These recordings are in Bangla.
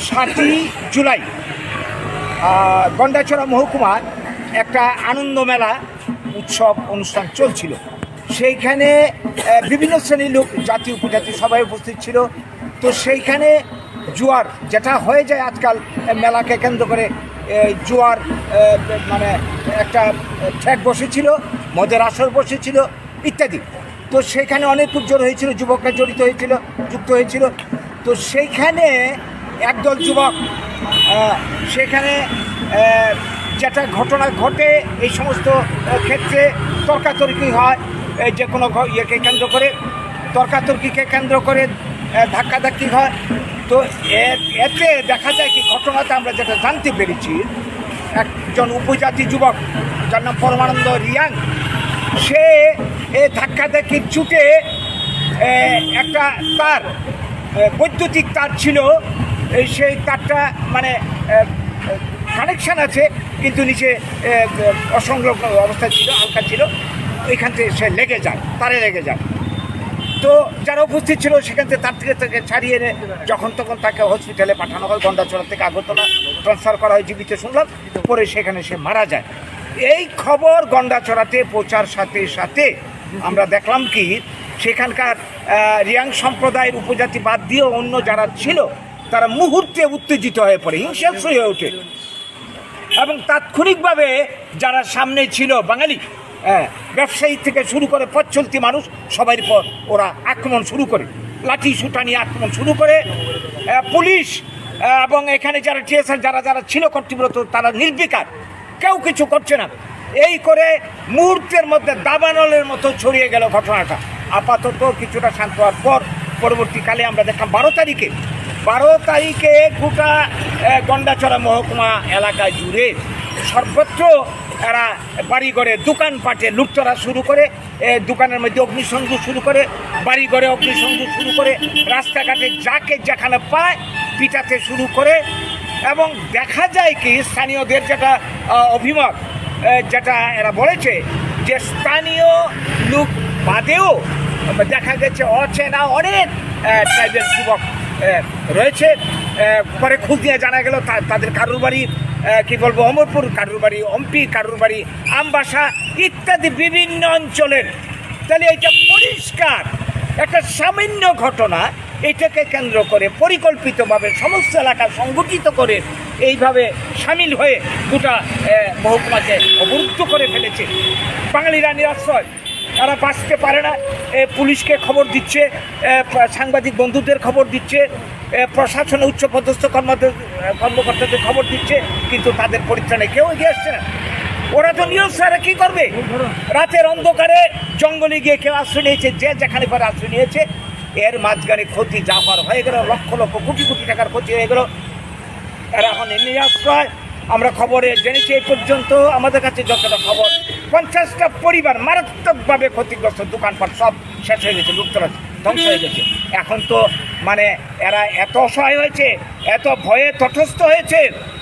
7ই জুলাই গন্ডাছড়া মহকুমার একটা আনন্দ মেলা উৎসব অনুষ্ঠান চলছিল। সেইখানে বিভিন্ন শ্রেণীর লোক, জাতি উপজাতি সবাই উপস্থিত ছিল। তো সেইখানে জুয়ার যেটা হয়ে যায় আজকাল মেলাকে কেন্দ্র করে, জুয়ার মানে একটা ঠেক বসেছিল, মদের আসর বসেছিল ইত্যাদি। তো সেইখানে অনেক লোকজন হয়েছিল, যুবকরা যুক্ত হয়েছিল। তো সেইখানে একদল যুবক সেখানে যেটা ঘটনা ঘটে, এই সমস্ত ক্ষেত্রে তর্কাতর্কি হয়, যে কোনো ইয়েকে কেন্দ্র করে তর্কাতর্কিকে কেন্দ্র করে ধাক্কাধাক্কি হয়। তো এতে দেখা যায় কি, ঘটনাতে আমরা যেটা জানতে পেরেছি, একজন উপজাতি যুবক যার নাম পরমানন্দ রিয়াং, সে ধাক্কাধাক্কির চুটে একটা তার বৈদ্যুতিক তার ছিল, সেই তারটা মানে কানেকশান আছে কিন্তু নিচে অসংলগ্ন অবস্থায় ছিল, হালকা ছিল, ওইখান থেকে সে তারে লেগে যায়। তো যারা উপস্থিত ছিল সেখান থেকে তার থেকে ছাড়িয়ে এনে যখন তখন তাকে হসপিটালে পাঠানো হয়, গন্ডাছড়া থেকে আগরতলা ট্রান্সফার করা হয় জীবিত শুনলাম। পরে সেখানে সে মারা যায়। এই খবর গন্ডাছড়াতে পৌঁছার সাথে সাথে আমরা দেখলাম কি, সেখানকার রিয়াং সম্প্রদায়ের উপজাতি বাদ দিয়ে অন্য যারা ছিল তারা মুহূর্তে উত্তেজিত হয়ে পড়ে, হিংসাত্মক হয়ে ওঠে এবং তাৎক্ষণিকভাবে যারা সামনে ছিল বাঙালি ব্যবসায়ী থেকে শুরু করে পথ চলতি মানুষ, সবার পর ওরা আক্রমণ শুরু করে, লাঠি সুটা নিয়ে আক্রমণ শুরু করে। পুলিশ এবং এখানে যারা টিএসআর যারা ছিল কর্তৃব্রত, তারা নির্বিকার, কেউ কিছু করছে না। এই করে মুহূর্তের মধ্যে দাবানলের মতো ছড়িয়ে গেল ঘটনাটা। আপাতত কিছুটা শান্ত হওয়ার পর পরবর্তীকালে আমরা দেখলাম 12 তারিখে গোটা গন্ডাছড়া মহকুমা এলাকা জুড়ে সর্বত্র এরা বাড়িঘরে দোকানপাটে লুটতরা শুরু করে, দোকানের মধ্যে অগ্নিসংযোগ শুরু করে, বাড়িঘরে অগ্নিসংযোগ শুরু করে, রাস্তাঘাটে যাকে যেখানে পায় পিটাতে শুরু করে। এবং দেখা যায় কি, স্থানীয়দের যেটা অভিমত, যেটা এরা বলেছে যে স্থানীয় লোক বাদেও দেখা গেছে অচেনা অনেক ট্রাইবেল যুবক রয়েছে। পরে খোঁজ দিয়ে জানা গেল তাদের কারুর বাড়ি কী বলবো অমরপুর, কারুর বাড়ি অম্পি, কারুর বাড়ি আমবাসা ইত্যাদি বিভিন্ন অঞ্চলের। তাহলে এটা পরিষ্কার একটা সামান্য ঘটনা, এটাকে কেন্দ্র করে পরিকল্পিতভাবে সমস্ত এলাকা সংগঠিত করে এইভাবে সামিল হয়ে গোটা মহকুমাকে অবরুদ্ধ করে ফেলেছে। বাঙালিরা নিরাশ্রয়, তারা বাঁচতে পারে না, পুলিশকে খবর দিচ্ছে, সাংবাদিক বন্ধুদের খবর দিচ্ছে, প্রশাসনে উচ্চপদস্থ কর্মকর্তাদের খবর দিচ্ছে, কিন্তু তাদের পরিত্রাণে কেউ এগিয়ে আসছে না। ওরা তো নিরস্ত্র, কী করবে? রাতের অন্ধকারে জঙ্গলে গিয়ে কেউ আশ্রয় নিয়েছে, যে যেখানে পরে আশ্রয় নিয়েছে। এর মাঝখানে ক্ষতি যা হয়ে গেল, লক্ষ লক্ষ কোটি কোটি টাকার ক্ষতি হয়ে গেল। এরা এখন নিরাশ্রয়। আমরা খবরে জেনেছি এই পর্যন্ত আমাদের কাছে যতটা খবর, 50টা পরিবার মারাত্মকভাবে ক্ষতিগ্রস্ত, দোকানপাট সব শেষ হয়ে গেছে, লুটতরা ধ্বংস হয়ে গেছে। এখন তো মানে এরা এত অসহায় হয়েছে, এত ভয়ে তটস্থ হয়েছে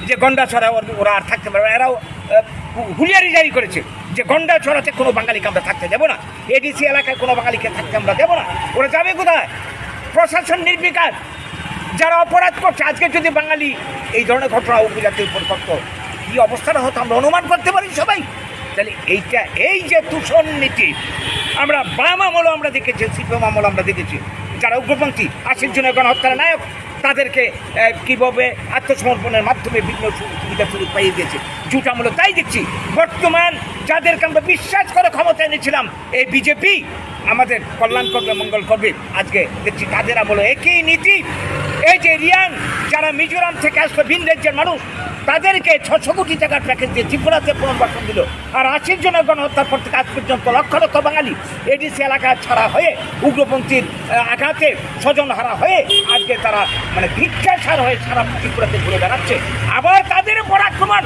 যে গন্ডাছড়া ওরা আর থাকতে পারবে। এরাও হুঁশিয়ারি জারি করেছে যে গন্ডাছড়াতে কোনো বাঙালিকে আমরা থাকতে দেবো না, এডিসি এলাকায় কোনো বাঙালিকে থাকতে আমরা দেবো না। ওরা যাবে কোথায়? প্রশাসন নির্বিকার, যারা অপরাধ করছে। আজকে যদি বাঙালি এই ধরনের ঘটনা উপজাতির উপর করতো, কী অবস্থাটা হতো আমরা অনুমান করতে পারি সবাই। তাহলে এই যে দূষণ নীতি আমরা বাম আমল আমরা দেখেছি, সিপিএম আমল আমরা দেখেছি, যারা উগ্রপন্থী 80 জনের গণহত্যার নায়ক, তাদেরকে কীভাবে আত্মসমর্পণের মাধ্যমে বিভিন্ন সুবিধা সুযোগ পাইয়ে দিয়েছে। জুট আমল তাই দেখছি। বর্তমান যাদেরকে আমরা বিশ্বাস করে ক্ষমতা এনেছিলাম, এই বিজেপি আমাদের কল্যাণ করবে, মঙ্গল করবে, আজকে দেখছি তাদের আমল একই নীতি। এই যে রিয়াং, যারা মিজোরাম থেকে আসলো, ভিন রাজ্যের মানুষ, তাদেরকে 600 কোটি টাকার প্যাকেজ দিয়ে ত্রিপুরাতে পুনর্বাসন দিল। আর 80 জনের গণহত্যার পর থেকে আজ পর্যন্ত লক্ষ লক্ষ বাঙালি এডিসি এলাকা ছাড়া হয়ে, উগ্রপন্থীর আঘাতে স্বজনহারা হয়ে আজকে তারা মানে ভিক্ষাসার হয়ে সারা ত্রিপুরাতে ঘুরে বেড়াচ্ছে। আবার তাদের উপর আক্রমণ।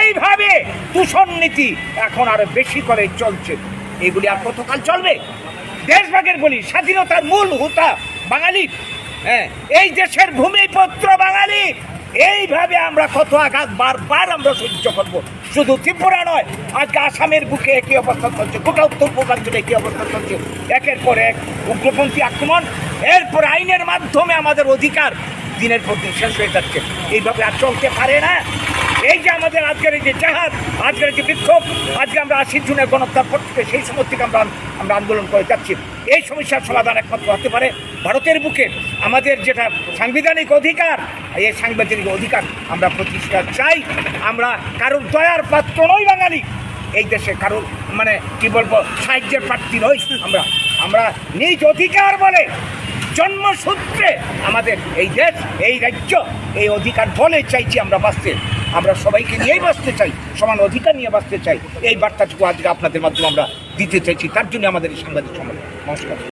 এইভাবে দূষণ নীতি এখন আরো বেশি করে চলছে। এগুলি আর কতকাল চলবে? দেশভাগের বলি, স্বাধীনতার মূল হোতা বাঙালি, এই দেশের ভূমিপুত্র বাঙালি। এইভাবে আমরা কত আঘাত বারবার আমরা সহ্য করবো। শুধু ত্রিপুরা নয়, আজকে আসামের বুকে একই অবস্থা চলছে, গোটা উত্তর পূর্বাঞ্চলে একই অবস্থা চলছে। একের পর এক উগ্রপন্থী আক্রমণ, এরপর আইনের মাধ্যমে আমাদের অধিকার দিনের পর দিন শেষ হয়ে যাচ্ছে। এইভাবে আর চলতে পারে না। এই যে আমাদের আজকের এই যে জাহাজ, আজকের যে বিক্ষোভ, আজকে আমরা 80 জুনের গণহত্যার পর থেকে সেই সময় থেকে আমরা আন্দোলন করে যাচ্ছি। এই সমস্যার সমাধান একমাত্র হতে পারে ভারতের বুকে আমাদের যেটা সাংবিধানিক অধিকার, এই সাংবিধানিক অধিকার আমরা প্রতিষ্ঠা চাই। আমরা কারোর দয়ার পাত্র নই বাঙালি, এই দেশে কারোর মানে কি বলবো সাহায্যের প্রার্থী নই। আমরা নিজ অধিকার বলে জন্মসূত্রে আমাদের এই দেশ, এই রাজ্য, এই অধিকার বলে চাইছি আমরা বাঁচতে। আমরা সবাইকে নিয়েই বাঁচতে চাই, সমান অধিকার নিয়ে বাঁচতে চাই। এই বার্তাটুকু আজকে আপনাদের মাধ্যমে আমরা দিতে চাইছি। তার জন্য আমাদের এই সাংবাদিক সম্মেলন। নমস্কার।